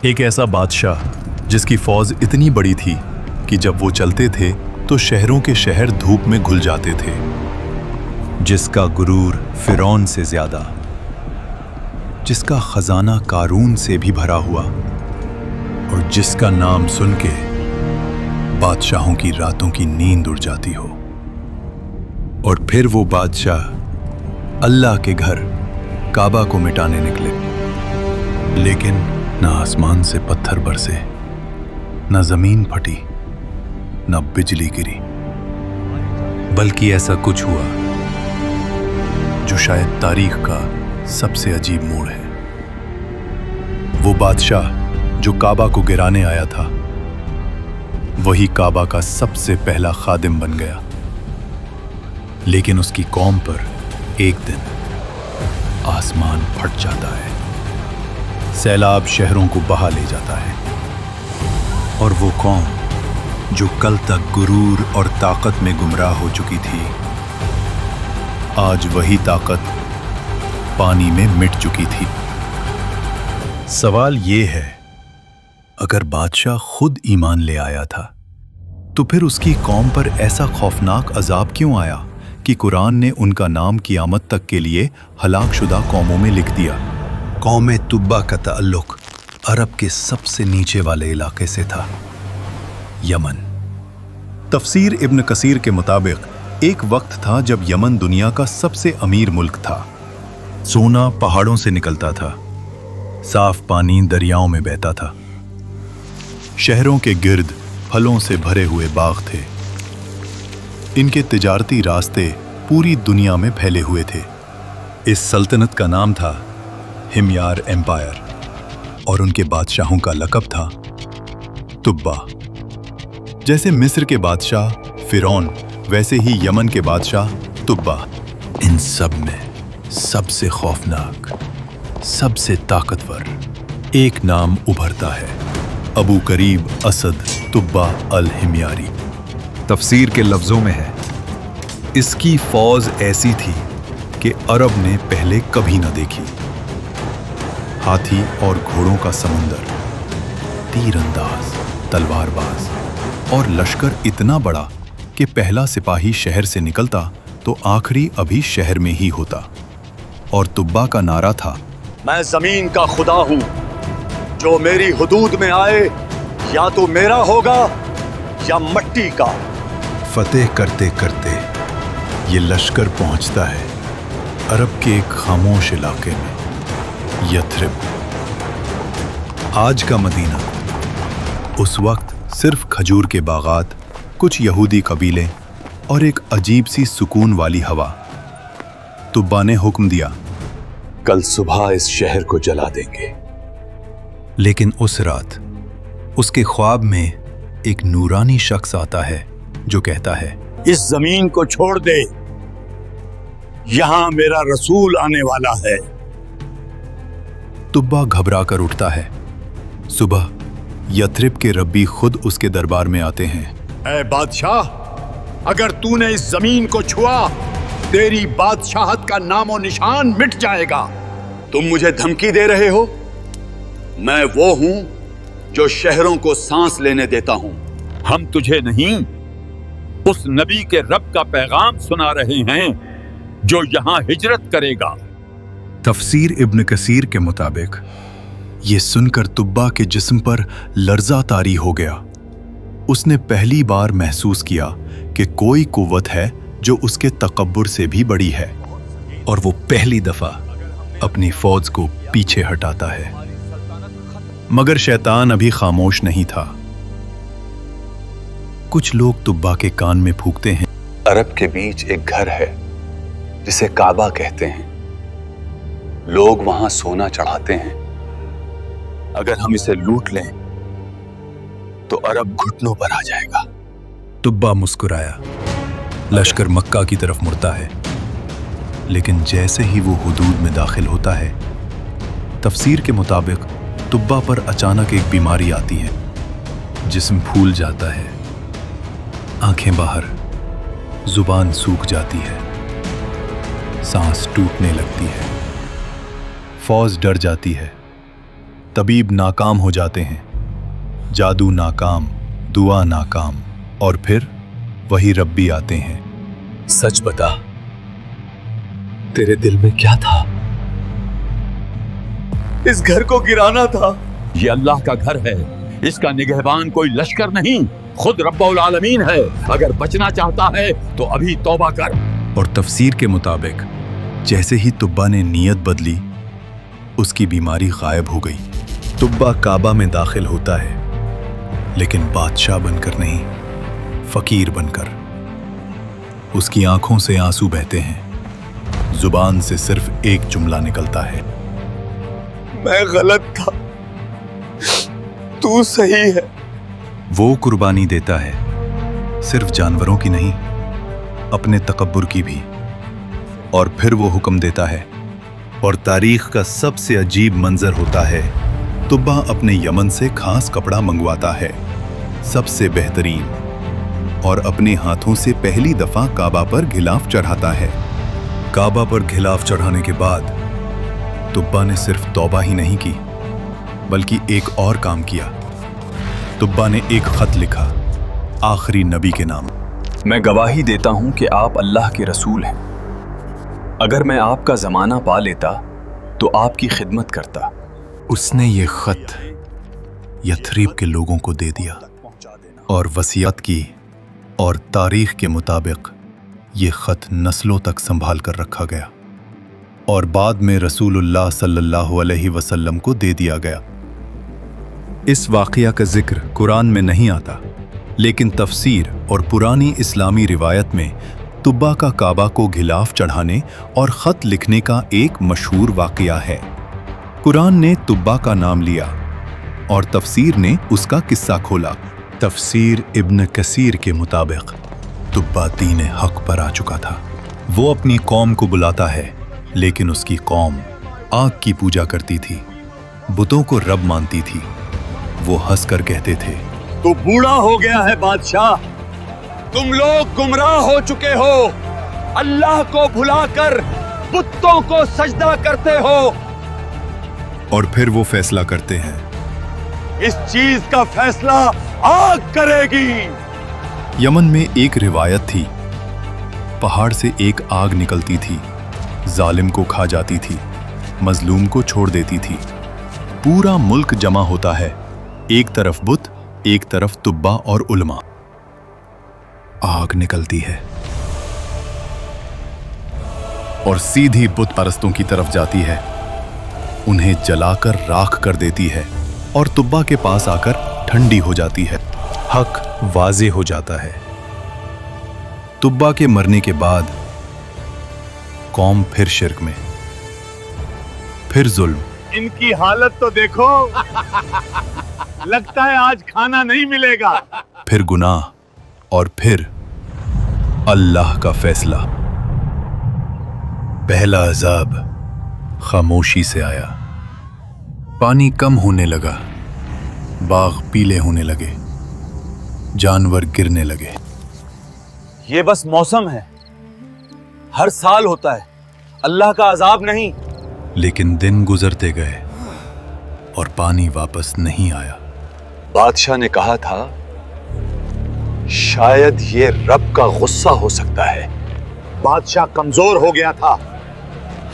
ایک ایسا بادشاہ جس کی فوج اتنی بڑی تھی کہ جب وہ چلتے تھے تو شہروں کے شہر دھوپ میں گھل جاتے تھے، جس کا غرور فرعون سے زیادہ، جس کا خزانہ قارون سے بھی بھرا ہوا، اور جس کا نام سن کے بادشاہوں کی راتوں کی نیند اڑ جاتی ہو۔ اور پھر وہ بادشاہ اللہ کے گھر کعبہ کو مٹانے نکلے، لیکن نہ آسمان سے پتھر برسے، نہ زمین پھٹی، نہ بجلی گری، بلکہ ایسا کچھ ہوا جو شاید تاریخ کا سب سے عجیب موڑ ہے۔ وہ بادشاہ جو کعبہ کو گرانے آیا تھا، وہی کعبہ کا سب سے پہلا خادم بن گیا، لیکن اس کی قوم پر ایک دن آسمان پھٹ جاتا ہے، سیلاب شہروں کو بہا لے جاتا ہے، اور وہ قوم جو کل تک غرور اور طاقت میں گمراہ ہو چکی تھی، آج وہی طاقت پانی میں مٹ چکی تھی۔ سوال یہ ہے، اگر بادشاہ خود ایمان لے آیا تھا تو پھر اس کی قوم پر ایسا خوفناک عذاب کیوں آیا کہ قرآن نے ان کا نام قیامت تک کے لیے ہلاک شدہ قوموں میں لکھ دیا؟ قوم تبا کا تعلق عرب کے سب سے نیچے والے علاقے سے تھا، یمن۔ تفسیر ابن کثیر کے مطابق ایک وقت تھا جب یمن دنیا کا سب سے امیر ملک تھا۔ سونا پہاڑوں سے نکلتا تھا، صاف پانی دریاؤں میں بہتا تھا، شہروں کے گرد پھلوں سے بھرے ہوئے باغ تھے، ان کے تجارتی راستے پوری دنیا میں پھیلے ہوئے تھے۔ اس سلطنت کا نام تھا ہمیار ایمپائر، اور ان کے بادشاہوں کا لقب تھا تبا۔ جیسے مصر کے بادشاہ فرعون، ویسے ہی یمن کے بادشاہ تبا۔ ان سب میں سب سے خوفناک، سب سے طاقتور ایک نام ابھرتا ہے، ابو کریب اسد تبا الہمیاری۔ تفسیر کے لفظوں میں ہے، اس کی فوج ایسی تھی کہ عرب نے پہلے کبھی نہ دیکھی، ہاتھی اور گھوڑوں کا سمندر، تیر انداز، تلوار باز، اور لشکر اتنا بڑا کہ پہلا سپاہی شہر سے نکلتا تو آخری ابھی شہر میں ہی ہوتا۔ اور تبا کا نعرہ تھا، میں زمین کا خدا ہوں، جو میری حدود میں آئے یا تو میرا ہوگا یا مٹی کا۔ فتح کرتے کرتے یہ لشکر پہنچتا ہے عرب کے ایک خاموش علاقے میں، یثرب۔ آج کا مدینہ، اس وقت صرف کھجور کے باغات، کچھ یہودی قبیلے اور ایک عجیب سی سکون والی ہوا۔ تبا نے حکم دیا، کل صبح اس شہر کو جلا دیں گے۔ لیکن اس رات اس کے خواب میں ایک نورانی شخص آتا ہے جو کہتا ہے، اس زمین کو چھوڑ دے، یہاں میرا رسول آنے والا ہے۔ تبا گھبرا کر اٹھتا ہے۔ صبح یثرب کے ربی خود اس کے دربار میں آتے ہیں۔ اے بادشاہ، اگر تو نے اس زمین کو چھوا، تیری بادشاہت کا نام و نشان مٹ جائے گا۔ تم مجھے دھمکی دے رہے ہو؟ میں وہ ہوں جو شہروں کو سانس لینے دیتا ہوں۔ ہم تجھے نہیں، اس نبی کے رب کا پیغام سنا رہے ہیں جو یہاں ہجرت کرے گا۔ تفسیر ابن کثیر کے مطابق یہ سن کر تبا کے جسم پر لرزہ طاری ہو گیا۔ اس نے پہلی بار محسوس کیا کہ کوئی قوت ہے جو اس کے تکبر سے بھی بڑی ہے، اور وہ پہلی دفعہ اپنی فوج کو پیچھے ہٹاتا ہے۔ مگر شیطان ابھی خاموش نہیں تھا۔ کچھ لوگ تبا کے کان میں پھونکتے ہیں، عرب کے بیچ ایک گھر ہے جسے کعبہ کہتے ہیں، لوگ وہاں سونا چڑھاتے ہیں، اگر ہم اسے لوٹ لیں تو عرب گھٹنوں پر آ جائے گا۔ تبا مسکرایا۔ لشکر مکہ کی طرف مڑتا ہے، لیکن جیسے ہی وہ حدود میں داخل ہوتا ہے، تفسیر کے مطابق تبا پر اچانک ایک بیماری آتی ہے، جسم پھول جاتا ہے، آنکھیں باہر، زبان سوکھ جاتی ہے، سانس ٹوٹنے لگتی ہے، فوج ڈر جاتی ہے، तबीब नाकाम हो जाते हैं, जादू नाकाम, दुआ नाकाम, और फिर वही रब्बी आते हैं। सच बता, तेरे दिल में क्या था? इस घर को गिराना था। ये अल्लाह का घर है, इसका निगहबान कोई लश्कर नहीं, खुद रब्बुल आलमीन है। अगर बचना चाहता है तो अभी तौबा कर। और तफसीर के मुताबिक जैसे ही तुब्बा ने नीयत बदली, उसकी बीमारी गायब हो गई। तुब्बा काबा में दाखिल होता है, लेकिन बादशाह बनकर नहीं, फकीर बनकर। उसकी आंखों से आंसू बहते हैं, जुबान से सिर्फ एक जुमला निकलता है, मैं गलत था, तू सही है। वो कुर्बानी देता है, सिर्फ जानवरों की नहीं, अपने तकब्बुर की भी। और फिर वो हुक्म देता है, और तारीख का सबसे अजीब मंजर होता है, तुब्बा अपने यमन से खास कपड़ा मंगवाता है, सबसे बेहतरीन, और अपने हाथों से पहली दफा काबा पर घिलाफ चढ़ाता है। काबा पर घिलाफ चढ़ाने के बाद तुब्बा ने सिर्फ तौबा ही नहीं की, बल्कि एक और काम किया। तुब्बा ने एक खत लिखा आखिरी नबी के नाम। मैं गवाही देता हूं कि आप अल्लाह के रसूल हैं। अगर मैं आपका जमाना पा लेता तो आपकी खिदमत करता। उसने ये खत यथरीब के लोगों को दे दिया और वसीयत की, और तारीख के मुताबिक ये खत नस्लों तक संभाल कर रखा गया और बाद में रसूलुल्लाह सल्लल्लाहु अलैहि वसल्लम को दे दिया गया। इस वाक़या का जिक्र कुरान में नहीं आता, लेकिन तफसीर और पुरानी इस्लामी रिवायत में तुब्बा का काबा को घिलाफ चढ़ाने और ख़त लिखने का एक मशहूर वाक़या है। कुरान ने तुब्बा का नाम लिया और तफसीर ने उसका किस्सा खोला। तफसीर इब्न कसीर के मुताबिक तुब्बा दीन हक पर आ चुका था। वो अपनी कौम को बुलाता है, लेकिन उसकी कौम आग की पूजा करती थी, बुतों को रब मानती थी। वो हंसकर कहते थे, तू बूढ़ा हो गया है बादशाह, तुम लोग गुमराह हो चुके हो, अल्लाह को भुलाकर बुतों को सजदा करते हो। और फिर वो फैसला करते हैं, इस चीज का फैसला आग करेगी। यमन में एक रिवायत थी, पहाड़ से एक आग निकलती थी, जालिम को खा जाती थी, मजलूम को छोड़ देती थी। पूरा मुल्क जमा होता है, एक तरफ बुत, एक तरफ तुब्बा और उलमा। आग निकलती है और सीधी बुत परस्तों की तरफ जाती है, उन्हें जलाकर राख कर देती है और तुब्बा के पास आकर ठंडी हो जाती है। हक वाज़े हो जाता है। तुब्बा के मरने के बाद कौम फिर शिर्क में, फिर जुल्म। इनकी हालत तो देखो, लगता है आज खाना नहीं मिलेगा। फिर गुनाह, और फिर अल्लाह का फैसला। पहला अजाब खामोशी से आया, पानी कम होने लगा, बाग पीले होने लगे, जानवर गिरने लगे। ये बस मौसम है, हर साल होता है, अल्लाह का अजाब नहीं। लेकिन दिन गुजरते गए और पानी वापस नहीं आया। बादशाह ने कहा था, शायद ये रब का गुस्सा हो सकता है। बादशाह कमजोर हो गया था,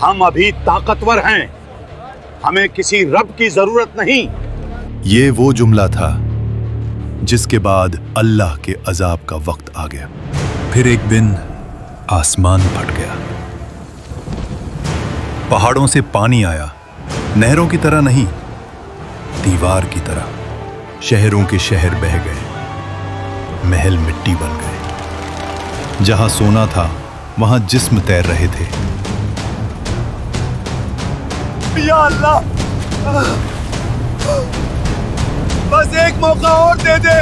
हम अभी ताकतवर हैं, हमें किसी रब की जरूरत नहीं। ये वो जुमला था जिसके बाद अल्लाह के अजाब का वक्त आ गया। फिर एक दिन आसमान फट गया, पहाड़ों से पानी आया, नहरों की तरह नहीं, दीवार की तरह। शहरों के शहर बह गए, महल मिट्टी बन गए। जहां सोना था वहां जिस्म तैर रहे थे। या अल्लाह, बस एक मौका और दे दे।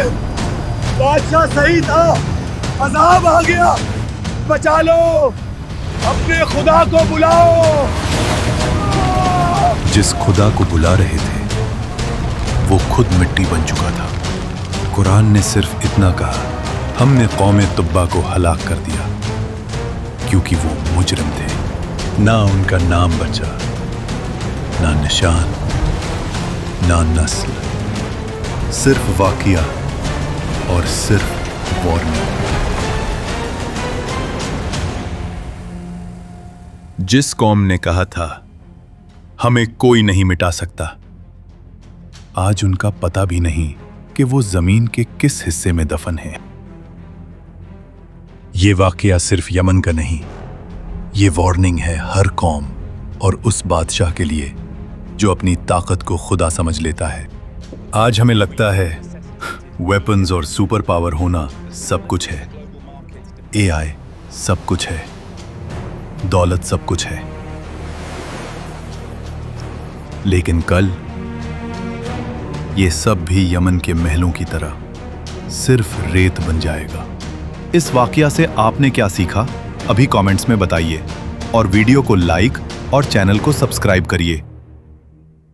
बादशाह सही था, अजाब आ गया, बचा लो, अपने खुदा को बुलाओ। जिस खुदा को बुला रहे थे वो खुद मिट्टी बन चुका था। कुरान ने सिर्फ इतना कहा, हमने कौम तुब्बा को हलाक कर दिया क्योंकि वो मुजरिम थे। ना उनका नाम बचा, ना निशान, ना नस्ल, सिर्फ वाकया और सिर्फ वार्निंग। जिस कौम ने कहा था हमें कोई नहीं मिटा सकता, आज उनका पता भी नहीं कि वो जमीन के किस हिस्से में दफन है। ये वाकया सिर्फ यमन का नहीं, ये वार्निंग है हर कौम और उस बादशाह के लिए जो अपनी ताकत को खुदा समझ लेता है। आज हमें लगता है वेपन्स और सुपर पावर होना सब कुछ है, एआई सब कुछ है, दौलत सब कुछ है, लेकिन कल ये सब भी यमन के महलों की तरह सिर्फ रेत बन जाएगा। इस वाकया से आपने क्या सीखा, अभी कमेंट्स में बताइए और वीडियो को लाइक और चैनल को सब्सक्राइब करिए।